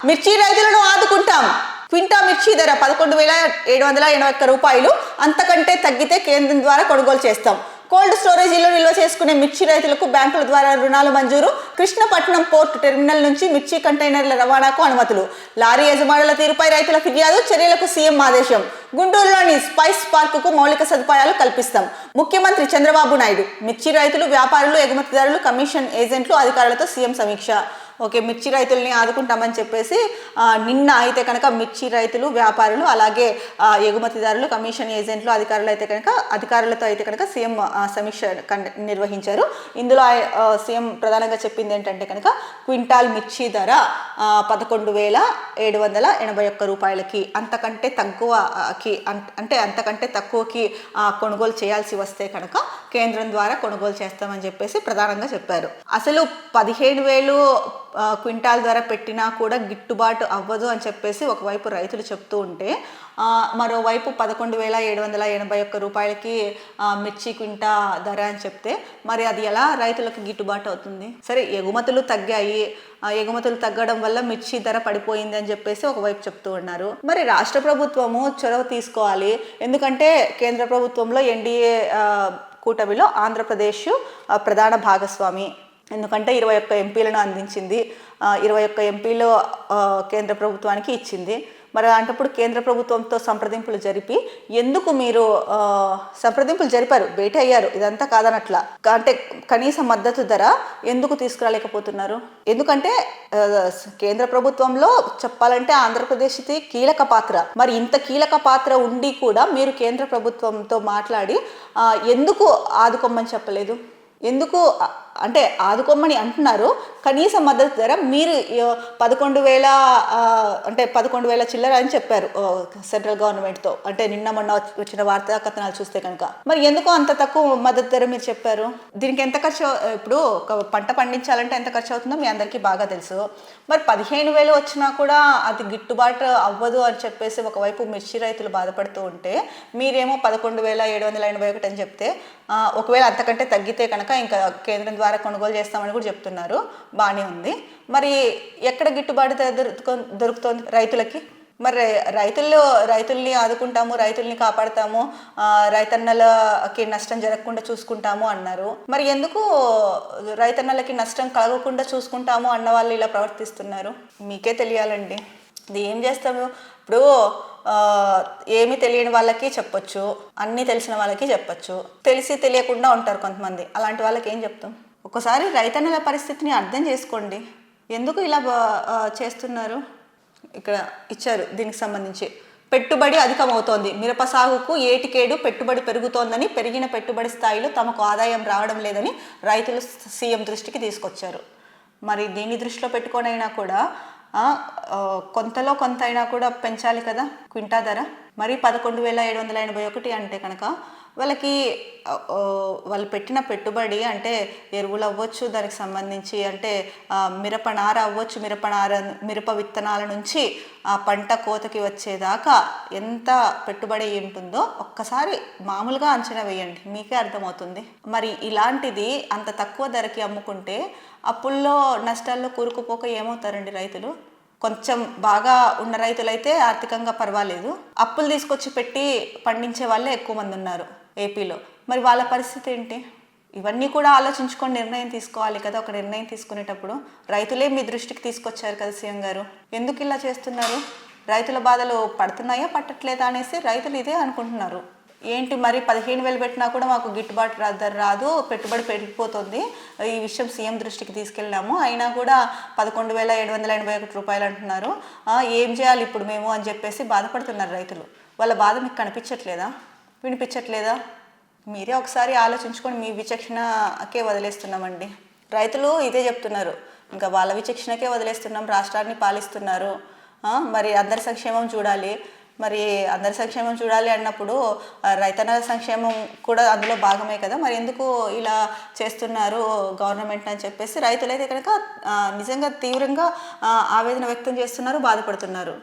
మిర్చి రైతులను ఆదుకుంటాం. క్వింటా మిర్చి ధర 11,781 రూపాయలు, అంతకంటే తగ్గితే కేంద్రం ద్వారా కొనుగోలు చేస్తాం. కోల్డ్ స్టోరేజీలో నిల్వ చేసుకునే మిర్చి రైతులకు బ్యాంకుల ద్వారా రుణాలు మంజూరు. కృష్ణపట్నం పోర్టు టెర్మినల్ నుంచి మిర్చి కంటైనర్ల రవాణాకు అనుమతులు. లారీ యజమానుల తీరుపై రైతుల ఫిర్యాదు, చర్యలకు సీఎం ఆదేశం. గుంటూరులోని స్పైస్ పార్కుకు మౌలిక సదుపాయాలు కల్పిస్తాం. ముఖ్యమంత్రి చంద్రబాబు నాయుడు. మిర్చి రైతులు, వ్యాపారులు, ఎగుమతిదారులు, కమిషన్ ఏజెంట్లు, అధికారులతో సీఎం సమీక్ష. ఓకే, మిర్చి రైతుల్ని ఆదుకుంటామని చెప్పేసి నిన్న అయితే కనుక మిర్చి రైతులు, వ్యాపారులు, అలాగే ఎగుమతిదారులు, కమిషన్ ఏజెంట్లు, అధికారులతో అయితే కనుక సీఎం సమీక్ష నిర్వహించారు. ఇందులో సీఎం ప్రధానంగా చెప్పింది ఏంటంటే కనుక క్వింటాల్ మిర్చి ధర 11,781 రూపాయలకి, అంతకంటే తక్కువకి కొనుగోలు చేయాల్సి వస్తే కనుక కేంద్రం ద్వారా కొనుగోలు చేస్తామని చెప్పేసి ప్రధానంగా చెప్పారు. అసలు 15,000 క్వింటాల్ ధర పెట్టినా కూడా గిట్టుబాటు అవ్వదు అని చెప్పేసి ఒకవైపు రైతులు చెప్తూ ఉంటే, మరోవైపు 11,781 రూపాయలకి మిర్చి క్వింటా ధర అని చెప్తే మరి అది ఎలా రైతులకు గిట్టుబాటు అవుతుంది? సరే, ఎగుమతులు తగ్గాయి, ఎగుమతులు తగ్గడం వల్ల మిర్చి ధర పడిపోయింది అని చెప్పేసి ఒకవైపు చెప్తూ ఉన్నారు. మరి రాష్ట్ర ప్రభుత్వము చొరవ తీసుకోవాలి. ఎందుకంటే కేంద్ర ప్రభుత్వంలో ఎన్డీఏ కూటమిలో ఆంధ్రప్రదేశ్ ప్రధాన భాగస్వామి. ఎందుకంటే 21 ఎంపీలను అందించింది, 21 ఎంపీలు కేంద్ర ప్రభుత్వానికి ఇచ్చింది. మరి అలాంటప్పుడు కేంద్ర ప్రభుత్వంతో సంప్రదింపులు జరిపి, ఎందుకు మీరు సంప్రదింపులు జరిపారు, భేటీ అయ్యారు, ఇదంతా కాదనట్లా, అంటే కనీస మద్దతు ధర ఎందుకు తీసుకురాలేకపోతున్నారు? ఎందుకంటే కేంద్ర ప్రభుత్వంలో చెప్పాలంటే ఆంధ్రప్రదేశ్ది కీలక పాత్ర. మరి ఇంత కీలక పాత్ర ఉండి కూడా మీరు కేంద్ర ప్రభుత్వంతో మాట్లాడి ఎందుకు ఆదుకోమని చెప్పలేదు? ఎందుకు అంటే ఆదుకోమని అంటున్నారు, కనీస మద్దతు ధర మీరు 11,000 చిల్లర అని చెప్పారు సెంట్రల్ గవర్నమెంట్తో. అంటే నిన్న మొన్న వచ్చిన వార్తా కథనాలు చూస్తే కనుక మరి ఎందుకు అంత తక్కువ మద్దతు ధర మీరు చెప్పారు? దీనికి ఎంత ఖర్చు, ఇప్పుడు ఒక పంట పండించాలంటే ఎంత ఖర్చు అవుతుందో మీ అందరికీ బాగా తెలుసు. మరి 15,000 వచ్చినా కూడా అది గిట్టుబాటు అవ్వదు అని చెప్పేసి ఒకవైపు మిర్చి రైతులు బాధపడుతూ ఉంటే, మీరేమో 11,781 అని చెప్తే, ఒకవేళ అంతకంటే తగ్గితే కనుక ఇంకా కేంద్రం ద్వారా కొనుగోలు చేస్తామని కూడా చెప్తున్నారు. బాగానే ఉంది. మరి ఎక్కడ గిట్టుబాటు దొరుకుతుంది రైతులకి? మరి రైతుల్ని ఆదుకుంటాము, రైతుల్ని కాపాడుతాము, రైతన్నలకి నష్టం జరగకుండా చూసుకుంటాము అన్నారు. మరి ఎందుకు రైతన్నలకి నష్టం కలగకుండా చూసుకుంటాము అన్న వాళ్ళు ఇలా ప్రవర్తిస్తున్నారు? మీకే తెలియాలండి. ఇది ఏం చేస్తాము? ఇప్పుడు ఏమి తెలియని వాళ్ళకి చెప్పొచ్చు, అన్నీ తెలిసిన వాళ్ళకి చెప్పొచ్చు, తెలిసి తెలియకుండా ఉంటారు కొంతమంది. అలాంటి వాళ్ళకి ఏం చెప్తాం? ఒకసారి రైతన్నల పరిస్థితిని అర్థం చేసుకోండి. ఎందుకు ఇలా చేస్తున్నారు? ఇక్కడ ఇచ్చారు దీనికి సంబంధించి. పెట్టుబడి అధికమవుతోంది, మిరప సాగుకు ఏటికేడు పెట్టుబడి పెరుగుతోందని, పెరిగిన పెట్టుబడి స్థాయిలో తమకు ఆదాయం రావడం లేదని రైతులు సీఎం దృష్టికి తీసుకొచ్చారు. మరి దీన్ని దృష్టిలో పెట్టుకొనైనా కూడా కొంతలో కొంత అయినా కూడా పెంచాలి కదా క్వింటా ధర. మరి 11,781 అంటే కనుక వాళ్ళు పెట్టిన పెట్టుబడి అంటే ఎరువులు అవ్వచ్చు, దానికి సంబంధించి అంటే మిరప నార అవ్వచ్చు, మిరప విత్తనాల నుంచి ఆ పంట కోతకి వచ్చేదాకా ఎంత పెట్టుబడి ఉంటుందో ఒక్కసారి మామూలుగా అంచనా వేయండి, మీకే అర్థమవుతుంది. మరి ఇలాంటిది అంత తక్కువ ధరకి అమ్ముకుంటే అప్పుల్లో నష్టాల్లో కూరుకుపోక ఏమవుతారండి రైతులు? కొంచెం బాగా ఉన్న రైతులైతే ఆర్థికంగా పర్వాలేదు, అప్పులు తీసుకొచ్చి పెట్టి పండించే వాళ్ళే ఎక్కువ మంది ఉన్నారు ఏపీలో. మరి వాళ్ళ పరిస్థితి ఏంటి? ఇవన్నీ కూడా ఆలోచించుకొని నిర్ణయం తీసుకోవాలి కదా. ఒక నిర్ణయం తీసుకునేటప్పుడు రైతులే మీ దృష్టికి తీసుకొచ్చారు కదా సీఎం గారు. ఎందుకు ఇలా చేస్తున్నారు? రైతుల బాధలు పడుతున్నాయా పట్టట్లేదా అనేసి రైతులు ఇదే అనుకుంటున్నారు. ఏంటి మరి 15,000 పెట్టినా కూడా మాకు గిట్టుబాటు రాదు, పెట్టుబడి పెరిగిపోతుంది, ఈ విషయం సీఎం దృష్టికి తీసుకెళ్ళాము, అయినా కూడా 11,781 రూపాయలు అంటున్నారు, ఏం చేయాలి ఇప్పుడు మేము అని చెప్పేసి బాధపడుతున్నారు రైతులు. వాళ్ళ బాధ మీకు కనిపించట్లేదా, వినిపించట్లేదా? మీరే ఒకసారి ఆలోచించుకొని మీ విచక్షణకే వదిలేస్తున్నామండి. రైతులు ఇదే చెప్తున్నారు, ఇంకా వాళ్ళ విచక్షణకే వదిలేస్తున్నాం, రాష్ట్రాన్ని పాలిస్తున్నారు, మరి అందరి సంక్షేమం చూడాలి. మరి అందరి సంక్షేమం చూడాలి అన్నప్పుడు రైతన్నల సంక్షేమం కూడా అందులో భాగమే కదా. మరి ఎందుకు ఇలా చేస్తున్నారు గవర్నమెంట్ అని చెప్పేసి రైతులైతే కనుక నిజంగా తీవ్రంగా ఆవేదన వ్యక్తం చేస్తున్నారు, బాధపడుతున్నారు.